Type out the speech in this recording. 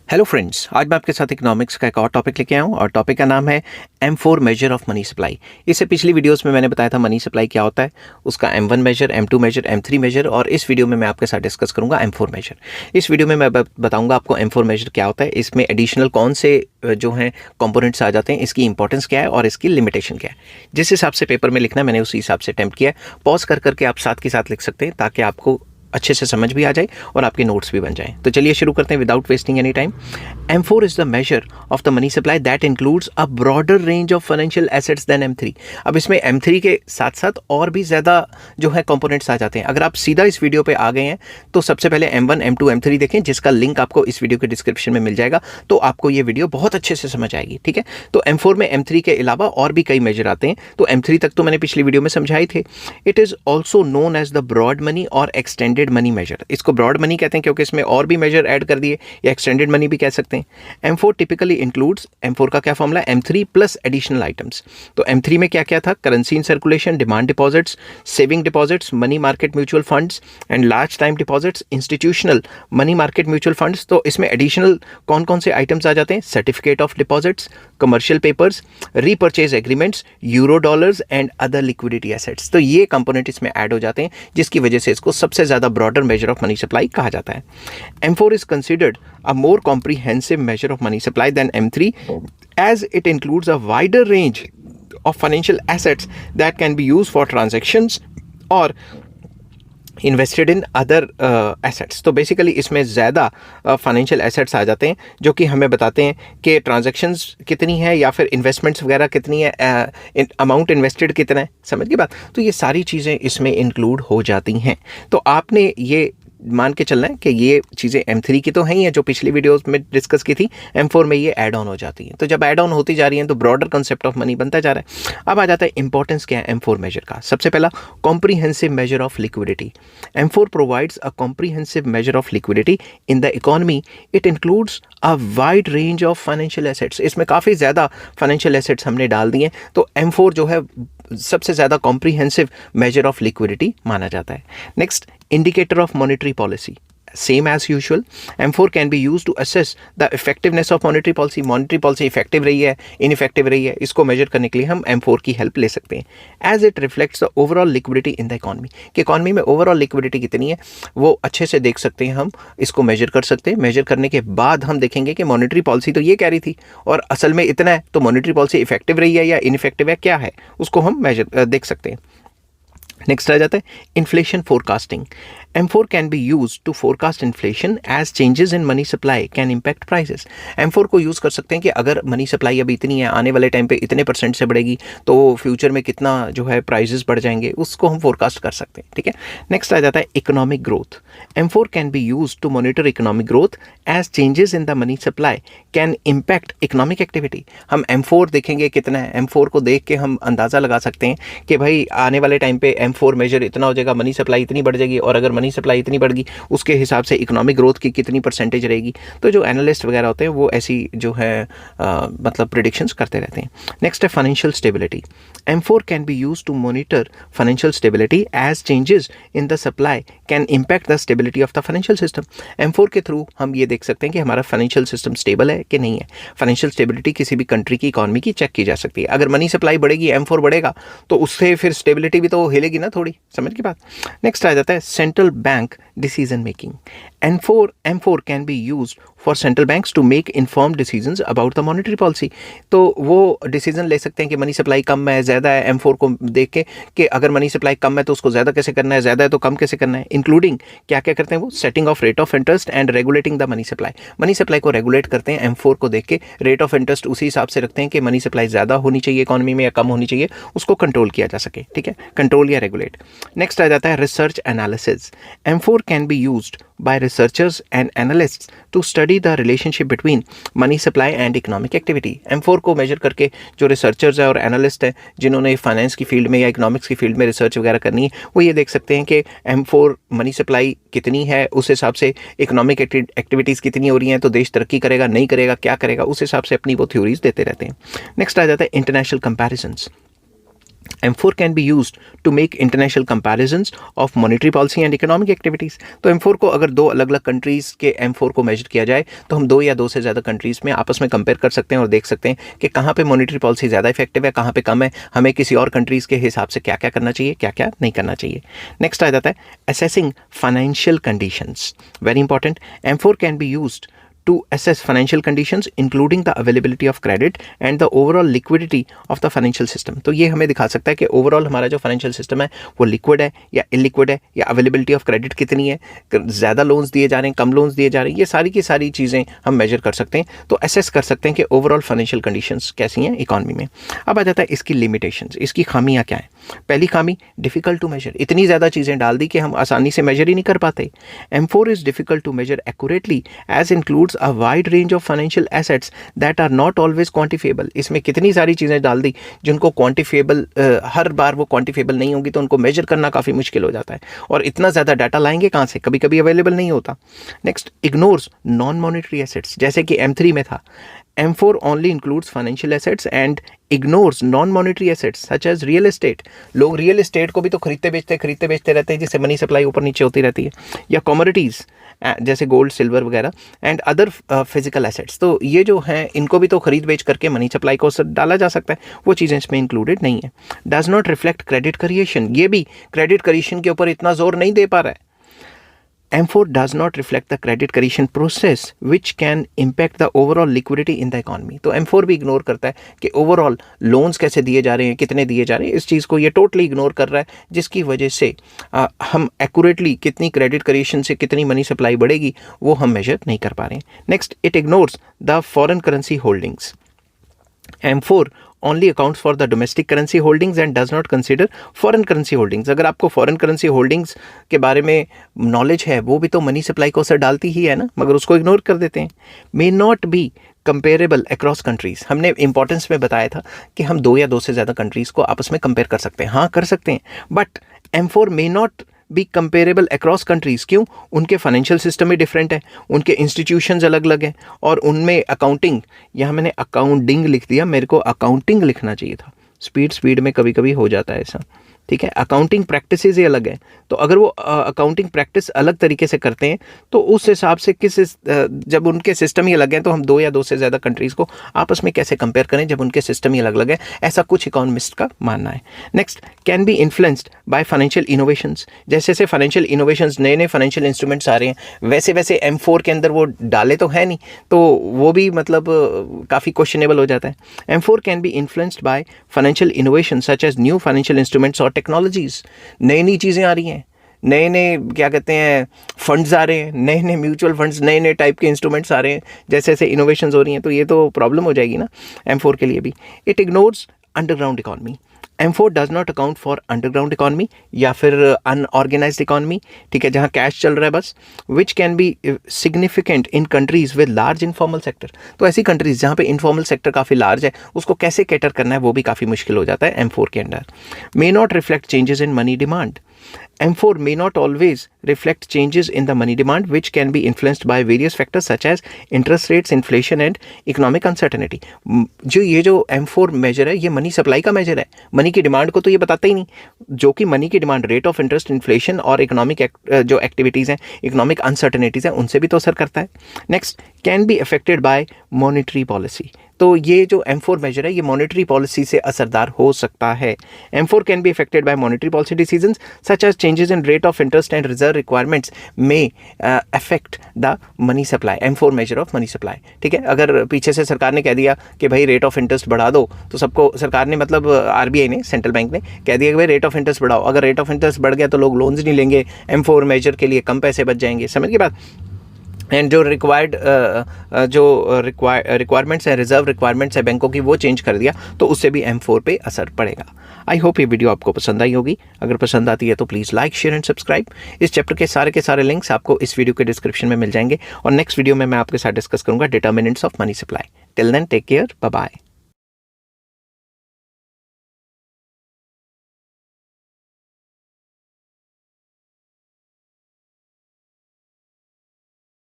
Hello friends, आज मैं आपके साथ इकोनॉमिक्स का एक और टॉपिक लेके आया हूँ और टॉपिक का नाम है M4 measure of money supply. इससे पिछली वीडियोस में मैंने बताया था मनी सप्लाई क्या होता है, उसका M1 major, M2 major, M3 major, और इस वीडियो में मैं आपके साथ डिस्कस करूंगा M4 मेजर। इस वीडियो में मैं बताऊंगा आपको M4 मेजर क्या होता है, इसमें एडिशनल कौन से जो हैं कंपोनेंट्स आ जाते हैं, इसकी इंपॉर्टेंस क्या है और इसकी लिमिटेशन क्या है। जिस हिसाब से पेपर में लिखना है मैंने उसी हिसाब से अटेम्प्ट किया है। पॉज कर करके आप साथ के साथ लिख सकते हैं ताकि आपको अच्छे से समझ भी आ जाए और आपके नोट्स भी बन जाएं। तो चलिए शुरू करते हैं without wasting any time. M4 is the measure of the money supply that includes a broader range of financial assets than M3। अब इसमें M3 के साथ साथ और भी ज़्यादा जो है कंपोनेंट्स आ जाते हैं। अगर आप सीधा इस वीडियो पे आ गए हैं तो सबसे पहले M1, M2, M3 देखें, जिसका लिंक आपको इस वीडियो के डिस्क्रिप्शन में मिल जाएगा, तो आपको ये वीडियो बहुत अच्छे से समझ आएगी। ठीक है, तो M4 में M3 के अलावा और भी कई मेजर आते हैं। तो M3 तक तो मैंने पिछली वीडियो में समझाए थे। It is also known as the broad money और एक्सटेंडेड मनी मेजर। इसको ब्रॉड मनी कहते हैं क्योंकि इसमें और भी मेजर ऐड कर दिए, या एक्सटेंडेड मनी भी कह सकते हैं। M4 टिपिकली इंक्लूड्स, M4 का क्या फॉर्मूला है, M3 प्लस एडिशनल आइटम्स। तो M3 में क्या क्या था, currency in circulation, demand deposits, saving deposits, money market mutual funds and large time deposits, institutional money market mutual funds. तो इसमें एडिशनल कौन कौन से आइटम्स आ जाते हैं, certificate of deposits, commercial papers, repurchase agreements, euro dollars and other liquidity assets. तो ये component इसमें ऐड हो जाते हैं, जिसकी वजह से इसको सबसे ज़्यादा broader major of money supply कहा जाता है। M4 is considered a more comprehensive measure of money supply than M3 as it includes a wider range of financial assets that can be used for transactions or invested in other assets. तो basically इसमें ज़्यादा financial assets आ जाते हैं जो कि हमें बताते हैं कि ट्रांजैक्शंस कितनी है या फिर इन्वेस्टमेंट्स वगैरह कितनी है, अमाउंट इन्वेस्टेड कितना है, समझ की बात। तो ये सारी चीज़ें इसमें इंक्लूड हो जाती हैं। तो आपने ये मान के चलना है कि ये चीज़ें M3 की तो हैं ही हैं जो पिछली वीडियोस में डिस्कस की थी, M4 में ये ऐड ऑन हो जाती हैं। तो जब ऐड ऑन होती जा रही हैं तो ब्रॉडर कंसेप्ट ऑफ मनी बनता जा रहा है। अब आ जाता है इंपॉर्टेंस क्या है M4 मेजर का। सबसे पहला, comprehensive measure of liquidity. M4 provides a comprehensive measure of liquidity in the economy. It includes a wide range of financial assets. इसमें काफ़ी ज़्यादा फाइनेंशियल एसेट्स हमने डाल दिए, तो M4 जो है सबसे ज़्यादा कॉम्प्रीहेंसिव मेजर ऑफ लिक्विडिटी माना जाता है। Next, indicator of monetary policy. Same as usual, M4 can be used to assess the effectiveness of monetary policy. Monetary policy effective रही है, इनइफेक्टिव रही है, इसको मेजर करने के लिए हम M4 की हेल्प ले सकते हैं। As it reflects the overall liquidity in the economy, कि इकॉनमी में ओवरऑल लिक्विडिटी कितनी है वो अच्छे से देख सकते हैं, हम इसको मेजर कर सकते हैं। मेजर करने के बाद हम देखेंगे कि मॉनेटरी पॉलिसी तो ये कह रही थी और असल में इतना है, तो मॉनेटरी पॉलिसी इफेक्टिव रही है या इनइफेक्टिव है, क्या है, उसको हम मेजर देख सकते हैं। नेक्स्ट आ जाता है inflation forecasting. M4 can be used to forecast inflation as changes in money supply can impact prices. M4 को यूज़ कर सकते हैं कि अगर मनी सप्लाई अभी इतनी है, आने वाले टाइम पे इतने % से बढ़ेगी, तो फ्यूचर में कितना जो है प्राइजेस बढ़ जाएंगे, उसको हम फोरकास्ट कर सकते हैं। ठीक है, नेक्स्ट आ जाता है economic growth. M4 can be used to monitor economic growth as changes in the money supply can impact economic activity. हम M4 देखेंगे कितना है, M4 को देख के हम अंदाज़ा लगा सकते हैं कि भाई आने वाले टाइम पे M4 मेजर इतना हो जाएगा, मनी सप्लाई इतनी बढ़ जाएगी, और अगर मनी सप्लाई इतनी बढ़ गई उसके हिसाब से इकोनॉमिक ग्रोथ की कितनी % रहेगी। तो जो एनालिस्ट वगैरह होते हैं वो ऐसी जो है मतलब प्रिडिक्शंस करते रहते हैं। नेक्स्ट है financial stability. M4 can be use to monitor financial stability as changes in the supply can impact the stability of the financial system. M4 के थ्रू हम ये देख सकते हैं कि हमारा फाइनेंशियल सिस्टम स्टेबल है कि नहीं है। फाइनेंशियल स्टेबिलिटी किसी भी कंट्री की इकॉनमी की चेक की जा सकती है। अगर मनी सप्लाई बढ़ेगी, M4 बढ़ेगा, तो उससे फिर स्टेबिलिटी भी तो हिलेगी ना थोड़ी, समझ की बात। नेक्स्ट आ जाता है central bank decision making. M4 can be used for central banks to make informed decisions about the monetary policy. तो वो डिसीजन ले सकते हैं कि मनी सप्लाई कम है, ज़्यादा है, M4 को देख के कि अगर मनी सप्लाई कम है तो उसको ज़्यादा कैसे करना है, ज़्यादा है तो कम कैसे करना है। इंक्लूडिंग क्या क्या करते हैं वो, setting of rate of interest and regulating the money supply. Money supply को रेगुलेट करते हैं M4 को देख के, रेट ऑफ इंटरेस्ट उसी हिसाब से रखते हैं कि मनी सप्लाई ज़्यादा होनी चाहिए इकॉनमी में या कम होनी चाहिए, उसको कंट्रोल किया जा सके। ठीक है, कंट्रोल या रेगुलेट। नेक्स्ट आ जाता है research analysis. M4 can be used by researchers and analysts to study the relationship between money supply and economic activity. M4 को मेजर करके जो रिसर्चर्स हैं और एनालिस्ट हैं जिन्होंने फाइनेंस की फील्ड में या इकोनॉमिक्स की फील्ड में रिसर्च वगैरह करनी है, वो ये देख सकते हैं कि M4 मनी सप्लाई कितनी है, उस हिसाब से इकोनॉमिक एक्टिविटीज़ कितनी हो रही हैं, तो देश तरक्की करेगा नहीं करेगा, क्या करेगा, उस हिसाब से अपनी वो थ्योरीज देते रहते हैं। नेक्स्ट आ जाता है international comparisons. M4 can be used to make international comparisons of monetary policy and economic activities. तो M4 को अगर दो अलग अलग कंट्रीज़ के M4 को मेजर किया जाए तो हम दो या दो से ज़्यादा कंट्रीज़ में आपस में कंपेयर कर सकते हैं और देख सकते हैं कि कहाँ पे मॉनेटरी पॉलिसी ज़्यादा इफेक्टिव है, कहाँ पे कम है, हमें किसी और कंट्रीज़ के हिसाब से क्या क्या करना चाहिए, क्या क्या नहीं करना चाहिए. नेक्स्ट आ जाता है assessing financial conditions. Very important. M4 can be used to assess financial conditions including the availability of credit and the overall liquidity of the financial system. तो ये हमें दिखा सकता है कि ओवरऑल हमारा जो फाइनेंशियल सिस्टम है वो लिक्विड है या इलिक्विड है, या अवेलेबिलिटी ऑफ क्रेडिट कितनी है, ज़्यादा लोन्स दिए जा रहे हैं, कम लोन्स दिए जा रहे हैं, ये सारी की सारी चीज़ें हम मेजर कर सकते हैं. तो असेस कर सकते हैं कि ओवरऑल फाइनेंशियल कंडीशंस कैसी हैं इकॉनमी में. अब आ जाता है इसकी लिमिटेशंस, इसकी खामियाँ क्या हैं. पहली खामी, डिफ़िकल्ट टू मेजर. इतनी ज़्यादा चीज़ें डाल दी कि हम आसानी से मेजर ही नहीं कर पाते. M4 is difficult to measure accurately as includes a wide range of financial assets that are not always quantifiable. इसमें कितनी सारी चीज़ें डाल दी जिनको क्वांटिफिएबल, हर बार वो क्वांटिफिएबल नहीं होंगी, तो उनको मेजर करना काफ़ी मुश्किल हो जाता है. और इतना ज़्यादा डाटा लाएंगे कहाँ से, कभी कभी अवेलेबल नहीं होता. Next, ignores non monetary assets. जैसे कि M3 में था, M4 only includes financial assets and ignores non-monetary assets such as real estate. लोग रियल एस्टेट को भी तो खरीदते बेचते रहते हैं, जिससे मनी सप्लाई ऊपर नीचे होती रहती है. या कमोडिटीज़ जैसे गोल्ड, सिल्वर वगैरह, एंड अदर फिजिकल एसेट्स. तो ये जो हैं इनको भी तो खरीद बेच करके मनी सप्लाई को डाला जा सकता है, वो चीज़ें इसमें इंक्लूडेड नहीं है. Does not reflect credit creation. ये भी क्रेडिट क्रिएशन के ऊपर इतना जोर नहीं दे पा रहा है. M4 does not reflect the credit creation process which can impact the overall liquidity in the economy. तो M4 भी इग्नोर करता है कि ओवरऑल लोन्स कैसे दिए जा रहे हैं, कितने दिए जा रहे हैं, इस चीज़ को ये टोटली इग्नोर कर रहा है, जिसकी वजह से हम एक्यूरेटली कितनी क्रेडिट क्रिएशन से कितनी मनी सप्लाई बढ़ेगी वो हम मेजर नहीं कर पा रहे हैं. Next, it ignores the foreign currency holdings. M4 only accounts for the domestic currency holdings and does not consider foreign currency holdings. अगर आपको foreign currency holdings के बारे में नॉलेज है, वो भी तो मनी सप्लाई को असर डालती ही है ना, मगर उसको इग्नोर कर देते हैं. May not be comparable across countries. हमने इंपॉर्टेंस में बताया था कि हम दो या दो से ज़्यादा कंट्रीज़ को आपस में कंपेयर कर सकते हैं. हाँ, कर सकते हैं, but M4 may not be comparable across countries. क्यों? उनके फाइनेंशियल सिस्टम ही डिफरेंट है, उनके इंस्टीट्यूशंस अलग अलग हैं, और उनमें अकाउंटिंग, यहाँ मैंने अकाउंटिंग लिख दिया, मेरे को अकाउंटिंग लिखना चाहिए था. स्पीड में कभी कभी हो जाता है ऐसा. ठीक है, अकाउंटिंग प्रैक्टिसेस ही अलग है. तो अगर वो अकाउंटिंग प्रैक्टिस अलग तरीके से करते हैं तो उस हिसाब से जब उनके सिस्टम ही अलग हैं तो हम दो या दो से ज़्यादा कंट्रीज़ को आपस में कैसे कंपेयर करें जब उनके सिस्टम ही अलग अलग है, ऐसा कुछ इकोनॉमिस्ट का मानना है. Next, can be influenced by financial innovations. जैसे जैसे फाइनेंशियल इनोवेशंस, नए नए फाइनेंशियल इंस्ट्रूमेंट्स आ रहे हैं, वैसे वैसे M4 के अंदर वो डाले तो है नहीं, तो वो भी मतलब काफ़ी क्वेश्चनेबल हो जाता है. M4 can be influenced by financial innovation such as new financial instruments और टेक्नोलॉजीज़. नई नई चीज़ें आ रही हैं, नए नए क्या कहते हैं फंड्स आ रहे हैं, नए नए म्यूचुअल फंड्स, नए नए टाइप के इंस्ट्रूमेंट्स आ रहे हैं, जैसे जैसे इनोवेशंस हो रही हैं, तो ये तो प्रॉब्लम हो जाएगी ना M4 के लिए भी. It ignores underground economy. M4 does not account for underground economy या फिर अनऑर्गेनाइज्ड इकॉनमी. ठीक है, जहाँ कैश चल रहा है बस, which can be significant in countries with large informal sector. तो ऐसी कंट्रीज जहाँ पे इनफॉर्मल सेक्टर काफ़ी लार्ज है, उसको कैसे कैटर करना है वो भी काफ़ी मुश्किल हो जाता है M4 के under. May not reflect changes in money demand. M4 may not always reflect changes in the money demand which can be influenced by various factors such as interest rates, inflation and economic uncertainty. ये जो M4 major है ये money supply का major है, money की demand को तो ये बताता ही नहीं, जो कि मनी की demand rate of interest, inflation और इकोनॉमिक जो एक्टिविटीज़ हैं, इकोनॉमिक अनसर्टेनिटीज़ हैं, उनसे भी तो असर करता है. Next, can be affected by monetary policy. तो ये जो M4 मेजर है ये मॉनेटरी पॉलिसी से असरदार हो सकता है. M4 can be affected by monetary policy decisions such as changes in rate of interest and reserve requirements may affect the money supply. M4 measure of money supply. ठीक है, अगर पीछे से सरकार ने कह दिया कि भाई रेट ऑफ इंटरेस्ट बढ़ा दो, तो सबको सरकार ने मतलब RBI ने, सेंट्रल बैंक ने कह दिया कि भाई रेट ऑफ इंटरेस्ट बढ़ाओ. अगर रेट ऑफ इंटरेस्ट बढ़ गया तो लोग लोन्स नहीं लेंगे, M4 मेजर के लिए कम पैसे बच जाएंगे. समझ की बात. एंड जो रिक्वायरमेंट्स हैं, रिजर्व रिक्वायरमेंट्स है बैंकों की, वो चेंज कर दिया, तो उससे भी M4 पे असर पड़ेगा. आई होप ये वीडियो आपको पसंद आई होगी. अगर पसंद आती है तो please like, share and subscribe. इस चैप्टर के सारे लिंक्स आपको इस वीडियो के डिस्क्रिप्शन में मिल जाएंगे, और नेक्स्ट वीडियो में मैं आपके साथ डिस्कस करूंगा determinants of money supply. Till then take care, bye bye.